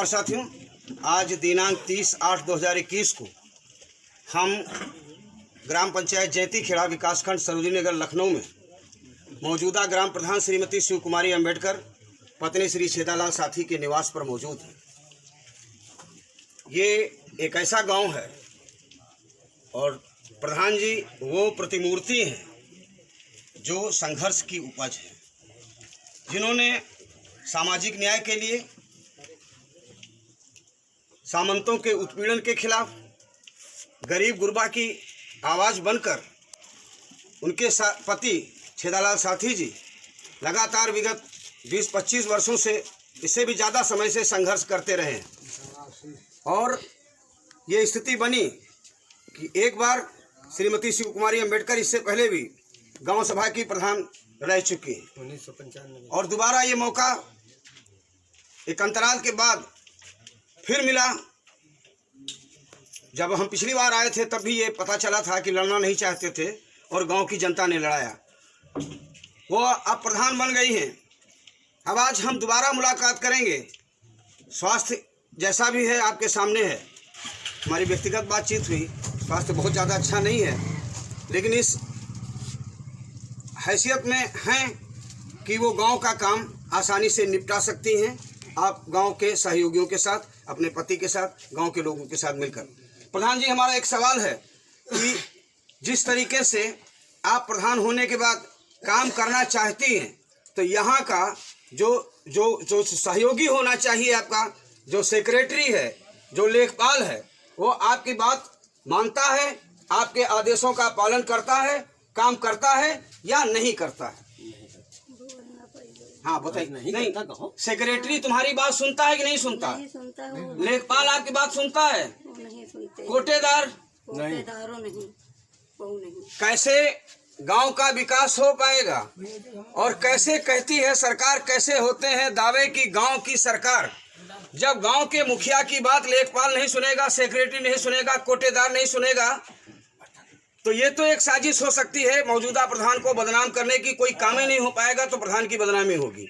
नमस्कार साथियों, आज दिनांक 30/8/2021 को हम ग्राम पंचायत जैती खेड़ा विकासखंड सरोजिनी नगर लखनऊ में मौजूदा ग्राम प्रधान श्रीमती शिव कुमारी अम्बेडकर पत्नी श्री छेदालाल साथी के निवास पर मौजूद हैं। ये एक ऐसा गांव है और प्रधान जी वो प्रतिमूर्ति हैं जो संघर्ष की उपज है, जिन्होंने सामाजिक न्याय के लिए, सामंतों के उत्पीड़न के खिलाफ, गरीब गुरबा की आवाज़ बनकर उनके पति छेदालाल साथी जी लगातार विगत 20-25 वर्षों से, इससे भी ज़्यादा समय से संघर्ष करते रहे और ये स्थिति बनी कि एक बार श्रीमती शिव कुमारी अम्बेडकर इससे पहले भी गांव सभा की प्रधान रह चुकी हैं 1995 और दोबारा ये मौका एक अंतराल के बाद फिर मिला। जब हम पिछली बार आए थे तब भी ये पता चला था कि लड़ना नहीं चाहते थे और गांव की जनता ने लड़ाया। वो अब प्रधान बन गई हैं। अब आज हम दोबारा मुलाकात करेंगे। स्वास्थ्य जैसा भी है आपके सामने है। हमारी व्यक्तिगत बातचीत हुई, स्वास्थ्य बहुत ज़्यादा अच्छा नहीं है, लेकिन इस हैसियत में हैं कि वो गांव का काम आसानी से निपटा सकती हैं। आप गांव के सहयोगियों के साथ, अपने पति के साथ, गांव के लोगों के साथ मिलकर। प्रधान जी, हमारा एक सवाल है कि जिस तरीके से आप प्रधान होने के बाद काम करना चाहती हैं, तो यहाँ का जो सहयोगी होना चाहिए, आपका जो सेक्रेटरी है, जो लेखपाल है, वो आपकी बात मानता है, आपके आदेशों का पालन करता है, काम करता है या नहीं करता है? हाँ बताइए। नहीं, सेक्रेटरी तुम्हारी बात सुनता है कि नहीं सुनता? नहीं सुनता। लेखपाल आपकी बात सुनता है? नहीं सुनते। कोटेदार नहीं, वो नहीं। कैसे गांव का विकास हो पाएगा? और कैसे कहती है सरकार, कैसे होते हैं दावे की गांव की सरकार, जब गांव के मुखिया की बात लेखपाल नहीं सुनेगा, सेक्रेटरी नहीं सुनेगा, कोटेदार नहीं सुनेगा? तो ये तो एक साजिश हो सकती है मौजूदा प्रधान को बदनाम करने की। कोई काम ही नहीं हो पाएगा तो प्रधान की बदनामी होगी,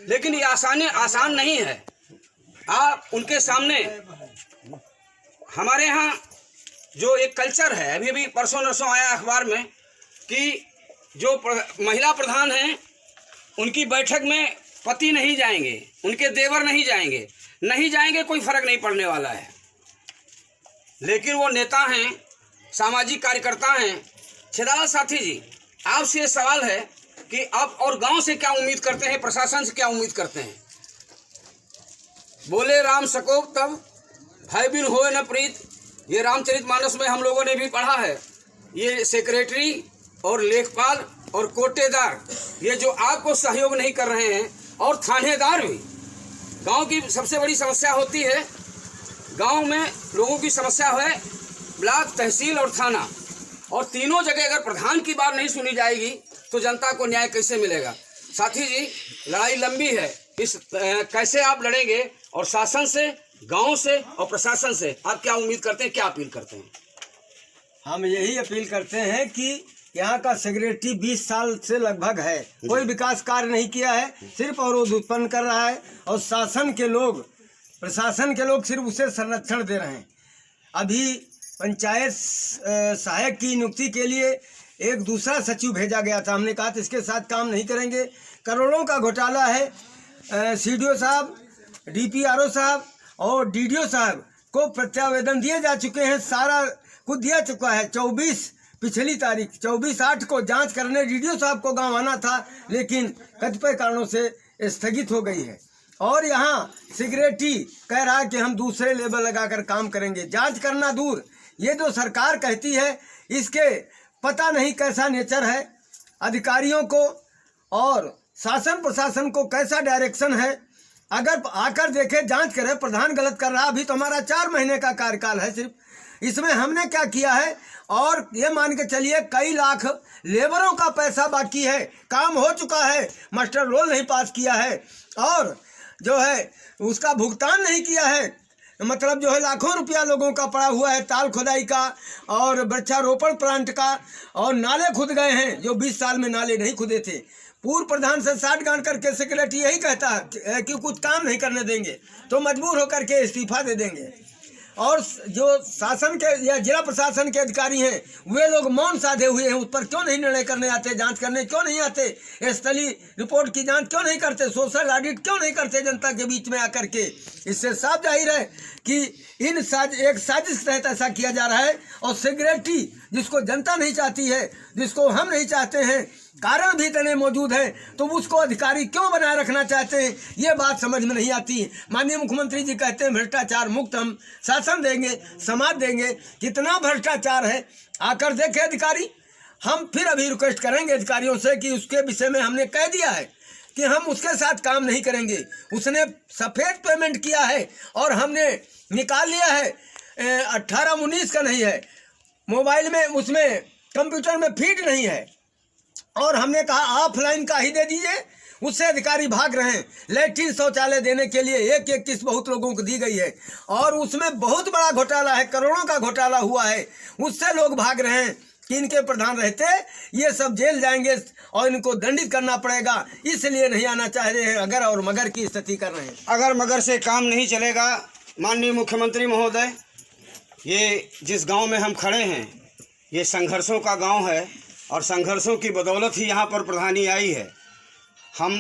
लेकिन ये आसान नहीं है। आप उनके सामने, हमारे यहाँ जो एक कल्चर है, अभी भी परसों नरसों आया अखबार में कि जो महिला प्रधान हैं उनकी बैठक में पति नहीं जाएंगे, उनके देवर नहीं जाएंगे, कोई फर्क नहीं पड़ने वाला है। लेकिन वो नेता हैं, सामाजिक कार्यकर्ता हैं। छेदालाल साथी जी, आपसे ये सवाल है कि आप और गांव से क्या उम्मीद करते हैं, प्रशासन से क्या उम्मीद करते हैं? बोले राम सको तब भय बिन होए न प्रीत, ये रामचरितमानस में हम लोगों ने भी पढ़ा है। ये सेक्रेटरी और लेखपाल और कोटेदार, ये जो आपको सहयोग नहीं कर रहे हैं, और थानेदार भी। गांव की सबसे बड़ी समस्या होती है, गांव में लोगों की समस्या है ब्लॉक, तहसील और थाना, और तीनों जगह अगर प्रधान की बात नहीं सुनी जाएगी तो जनता को न्याय कैसे मिलेगा? साथी जी, लड़ाई लंबी है। कैसे आप लड़ेंगे? और शासन से, गांव से और प्रशासन से आप क्या उम्मीद करते हैं, क्या अपील करते हैं? हम यही अपील करते हैं कि यहाँ का सेक्रेटरी 20 साल से लगभग है, कोई विकास कार्य नहीं किया है, सिर्फ अवरोध उत्पन्न कर रहा है, और शासन के लोग, प्रशासन के लोग सिर्फ उसे संरक्षण दे रहे हैं। अभी पंचायत सहायक की नियुक्ति के लिए एक दूसरा सचिव भेजा गया था। हमने कहा था इसके साथ काम नहीं करेंगे। करोड़ों का घोटाला है। सीडीओ साहब, डीपीआरओ साहब और डीडीओ साहब को प्रत्यावेदन दिए जा चुके हैं, सारा कुछ दिया चुका है। 24/8 को जांच करने डीडीओ साहब को गाँव आना था, लेकिन कतिपय कारणों से स्थगित हो गई है। और यहाँ सेक्रेटरी कह रहा है कि हम दूसरे लेवल लगाकर काम करेंगे। जांच करना दूर, ये जो सरकार कहती है, इसके पता नहीं कैसा नेचर है, अधिकारियों को और शासन प्रशासन को कैसा डायरेक्शन है। अगर आकर देखे, जांच करे, प्रधान गलत कर रहा। अभी तो हमारा 4 महीने का कार्यकाल है सिर्फ, इसमें हमने क्या किया है? और ये मान के चलिए कई लाख लेबरों का पैसा बाकी है, काम हो चुका है, मास्टर रोल नहीं पास किया है, और जो है उसका भुगतान नहीं किया है। मतलब जो है लाखों रुपया लोगों का पड़ा हुआ है, ताल खुदाई का और वृक्षारोपण प्लांट का, और नाले खुद गए हैं जो 20 साल में नाले नहीं खुदे थे। पूर्व प्रधान से साठगांठ करके सेक्रेटरी यही कहता है कि कुछ काम नहीं करने देंगे तो मजबूर होकर के इस्तीफा दे देंगे। और जो शासन के या जिला प्रशासन के अधिकारी हैं वे लोग मौन साधे हुए हैं। उस पर क्यों नहीं निर्णय करने आते, जांच करने क्यों नहीं आते, स्थलीय रिपोर्ट की जांच क्यों नहीं करते, सोशल ऑडिट क्यों नहीं करते जनता के बीच में आकर के। इससे साफ जाहिर है कि एक साजिश के तहत ऐसा किया जा रहा है। और सेक्रेटरी जिसको जनता नहीं चाहती है, जिसको हम नहीं चाहते हैं, कारण भी इतने मौजूद हैं, तो उसको अधिकारी क्यों बनाए रखना चाहते हैं, ये बात समझ में नहीं आती। माननीय मुख्यमंत्री जी कहते हैं भ्रष्टाचार मुक्त हम शासन देंगे, समाज देंगे। कितना भ्रष्टाचार है आकर देखे अधिकारी। हम फिर अभी रिक्वेस्ट करेंगे अधिकारियों से कि उसके विषय में हमने कह दिया है कि हम उसके साथ काम नहीं करेंगे। उसने सफ़ेद पेमेंट किया है और हमने निकाल लिया है, 18-19 का नहीं है, मोबाइल में उसमें कंप्यूटर में फीड नहीं है, और हमने कहा ऑफलाइन का ही दे दीजिए। उससे अधिकारी भाग रहे हैं। लैट्रिन शौचालय देने के लिए एक किस्त बहुत लोगों को दी गई है और उसमें बहुत बड़ा घोटाला है, करोड़ों का घोटाला हुआ है। उससे लोग भाग रहे हैं कि इनके प्रधान रहते ये सब जेल जाएंगे और इनको दंडित करना पड़ेगा, इसलिए नहीं आना चाह रहे हैं। अगर और मगर की स्थिति कर रहे हैं। अगर मगर से काम नहीं चलेगा, माननीय मुख्यमंत्री महोदय, ये जिस गांव में हम खड़े हैं ये संघर्षों का गांव है और संघर्षों की बदौलत ही यहाँ पर प्रधानी आई है। हम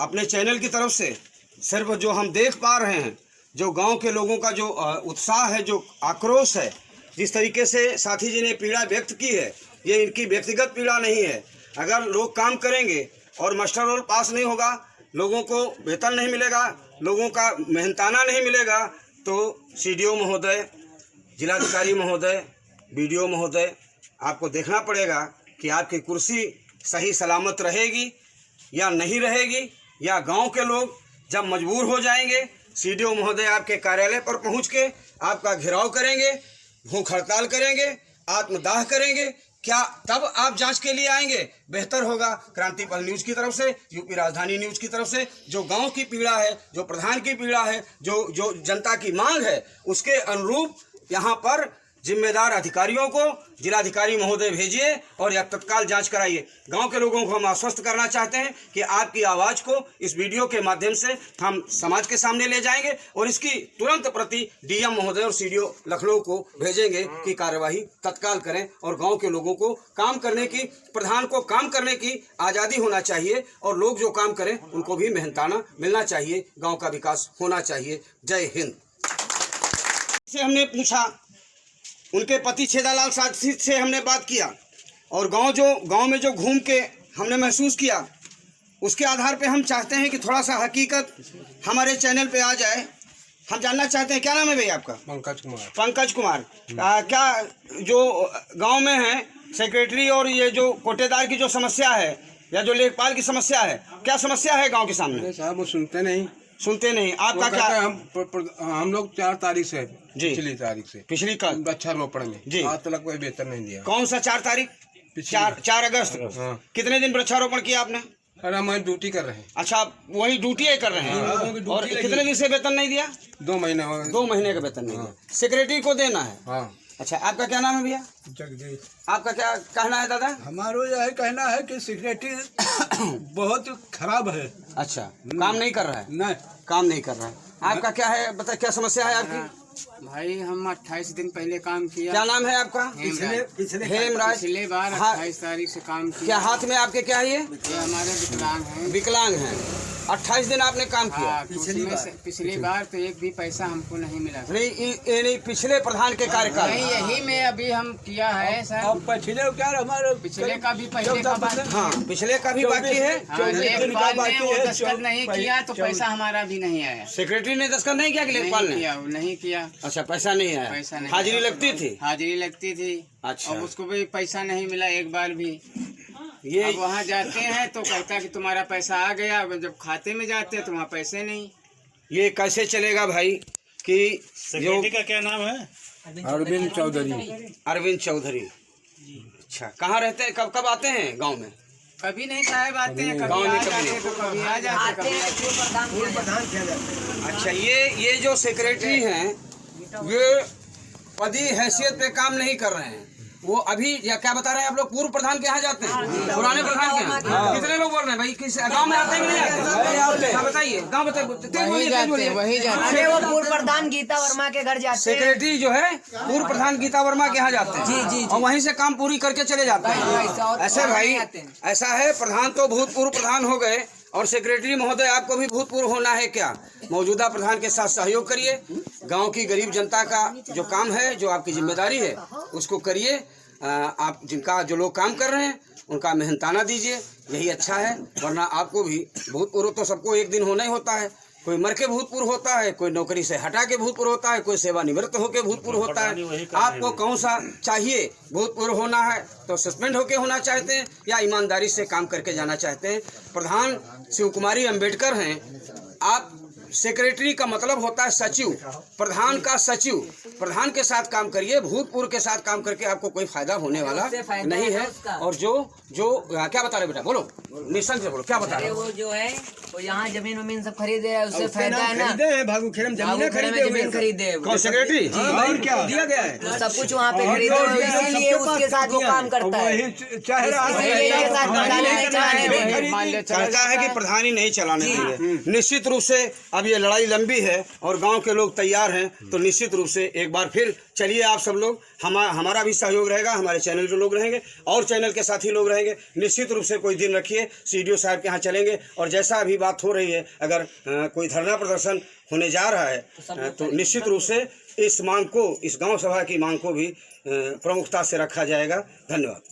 अपने चैनल की तरफ से सिर्फ जो हम देख पा रहे हैं, जो गांव के लोगों का जो उत्साह है, जो आक्रोश है, जिस तरीके से साथी जी ने पीड़ा व्यक्त की है, ये इनकी व्यक्तिगत पीड़ा नहीं है। अगर लोग काम करेंगे और मास्टर रोल पास नहीं होगा, लोगों को वेतन नहीं मिलेगा, लोगों का मेहनताना नहीं मिलेगा, तो सीडीओ महोदय, जिलाधिकारी महोदय, बीडीओ महोदय, आपको देखना पड़ेगा कि आपकी कुर्सी सही सलामत रहेगी या नहीं रहेगी, या गांव के लोग जब मजबूर हो जाएंगे, सीडीओ महोदय आपके कार्यालय पर पहुंच के आपका घेराव करेंगे, भूख हड़ताल करेंगे, आत्मदाह करेंगे, क्या तब आप जांच के लिए आएंगे? बेहतर होगा क्रांति पल न्यूज़ की तरफ से, यूपी राजधानी न्यूज़ की तरफ से, जो गांव की पीड़ा है, जो प्रधान की पीड़ा है, जो जनता की मांग है, उसके अनुरूप यहाँ पर जिम्मेदार अधिकारियों को जिलाधिकारी महोदय भेजिए और या तत्काल जांच कराइए। गांव के लोगों को हम आश्वस्त करना चाहते हैं कि आपकी आवाज़ को इस वीडियो के माध्यम से हम समाज के सामने ले जाएंगे और इसकी तुरंत प्रति डीएम महोदय और सीडीओ लखनऊ को भेजेंगे कि कार्यवाही तत्काल करें और गांव के लोगों को काम करने की, प्रधान को काम करने की आज़ादी होना चाहिए और लोग जो काम करें उनको भी मेहनताना मिलना चाहिए, गाँव का विकास होना चाहिए। जय हिंद। से हमने पूछा, उनके पति छेदालाल साथी से हमने बात किया और गांव में जो घूम के हमने महसूस किया, उसके आधार पे हम चाहते हैं कि थोड़ा सा हकीकत हमारे चैनल पे आ जाए। हम जानना चाहते हैं, क्या नाम है भैया आपका? पंकज कुमार। पंकज कुमार। क्या जो गांव में है सेक्रेटरी और ये जो कोटेदार की जो समस्या है या जो लेखपाल की समस्या है, क्या समस्या है गाँव के सामने? साहब वो सुनते नहीं। आपका क्या? हम लोग 4 तारीख से, पिछली तारीख से, पिछली कल वृक्षारोपण में जी, आज तक कोई वेतन नहीं दिया। कौन सा 4 तारीख? 4 अगस्त को। हाँ। कितने दिन वृक्षारोपण किया आपने? अरे हम ड्यूटी कर रहे हैं। अच्छा, वही ड्यूटी कर रहे हैं। और कितने दिन से वेतन नहीं दिया? 2 महीने हो गए। 2 महीने का वेतन नहीं दिया। सेक्रेटरी को देना है। हाँ। अच्छा, आपका क्या नाम है भैया? जगदीश। आपका क्या कहना है दादा? हमारा यह कहना है कि सेक्रेटरी बहुत खराब है। अच्छा, काम नहीं कर रहा है? नहीं, काम नहीं कर रहा है। आपका क्या है, बता, क्या समस्या है आपकी? भाई हम 28 दिन पहले काम किया। क्या नाम है आपका? हेमराज। पिछले बार हाँ। 28 तारीख से काम किया। क्या हाथ में आपके क्या है? ये हमारे विकलांग हैं। विकलांग हैं। 28 दिन आपने काम किया? हाँ, पिछली बार तो एक भी पैसा हमको नहीं मिला। नहीं, पिछले प्रधान के कार्यकाल। नहीं, यही में अभी हम किया है सर। अब पिछले क्या हमारे पिछले का भी पहले का बात। हाँ, पिछले का भी बाकी है। हाँ, लेखपाल ने वो दस्तखत नहीं किया तो पैसा हमारा भी नहीं आया। सेक्रेटरी ने दस्तखत नहीं किया कि लेखपाल ने? नहीं किया। अच्छा, पैसा नहीं आया? पैसा नहीं। हाजिरी लगती थी? हाजिरी लगती थी। अच्छा। और उसको भी पैसा नहीं मिला एक बार भी। ये अब वहाँ जाते हैं तो कहता है कि तुम्हारा पैसा आ गया, जब खाते में जाते हैं तो वहाँ पैसे नहीं। ये कैसे चलेगा भाई कि जो का क्या नाम है? अरविंद चौधरी। अरविंद चौधरी। अच्छा, कहाँ रहते हैं? कब कब आते हैं गांव में? कभी नहीं साहब आते हैं, गाँव कभी में आ कभी जाते हैं तो कभी आ जाते हैं, कभी आ जाते हैं। प्रधान किया जाता है। अच्छा, ये जो सेक्रेटरी हैं ये पदी हैसियत पे काम नहीं कर रहे हैं। वो अभी या क्या बता रहे हैं आप लोग, पूर्व प्रधान के यहाँ जाते हैं, पुराने प्रधान के यहाँ? कितने लोग बोल रहे हैं भाई, किस गांव में आते हैं कि नहीं आते? हाँ, बताइए, गांव बताइए। वही जाते अरे वो पूर्व प्रधान गीता वर्मा के घर जाते हैं। सेक्रेटरी जो है पूर्व प्रधान गीता वर्मा के यहाँ जाते हैं जी, और वहीं से काम पूरी करके चले जाते हैं। ऐसे भाई ऐसा है, प्रधान तो भूतपूर्व प्रधान हो गए और सेक्रेटरी महोदय आपको भी भूतपूर्व होना है क्या? मौजूदा प्रधान के साथ सहयोग करिए, गांव की गरीब जनता का जो काम है, जो आपकी जिम्मेदारी है, उसको करिए। आप जिनका जो लोग काम कर रहे हैं उनका मेहनताना दीजिए, यही अच्छा है। वरना आपको भी भूतपूर्व तो सबको एक दिन होना ही होता है। कोई मर के भूतपूर्व होता है, कोई नौकरी से हटा के भूतपूर्व होता है, कोई सेवानिवृत्त होके भूतपूर्व होता है। आपको कौन सा चाहिए? भूतपूर्व होना है तो सस्पेंड होके होना चाहते हैं या ईमानदारी से काम करके जाना चाहते हैं? प्रधान शिव कुमारी अम्बेडकर हैं। आप सेक्रेटरी का मतलब होता है सचिव, प्रधान का सचिव। प्रधान के साथ काम करिए, भूतपूर्व के साथ काम करके आपको कोई फायदा होने वाला नहीं है। और जो क्या बता रहे बेटा, बोलो निशंक से बोलो, क्या बता रहे हो? वो जो है वो यहाँ जमीन वमीन सब खरीदे है, उससे फायदा है ना। खरीदे हैं भागू खेरम, जमीन खरीदे है कौन सेक्रेटरी? और क्या दिया गया है? सब कुछ वहाँ पे खरीदे हुए, इसीलिए उसके साथ वो काम करता है। वही चाह रहा है इसीलिए इसके साथ निकालने नहीं चलाने मान ले चाहता है कि प्रधानी नहीं चलाने देंगे। निश्चित रूप से अब ये लड़ाई लंबी है और गांव के लोग तैयार हैं, तो निश्चित रूप से एक बार फिर चलिए आप सब लोग, हमारा भी सहयोग रहेगा, हमारे चैनल के लोग रहेंगे और चैनल के साथी लोग रहेंगे। निश्चित रूप से कोई दिन रखिए, सीडीओ साहब के यहाँ चलेंगे और जैसा अभी बात हो रही है, अगर कोई धरना प्रदर्शन होने जा रहा है तो निश्चित रूप से इस मांग को, इस गाँव सभा की मांग को भी प्रमुखता से रखा जाएगा। धन्यवाद।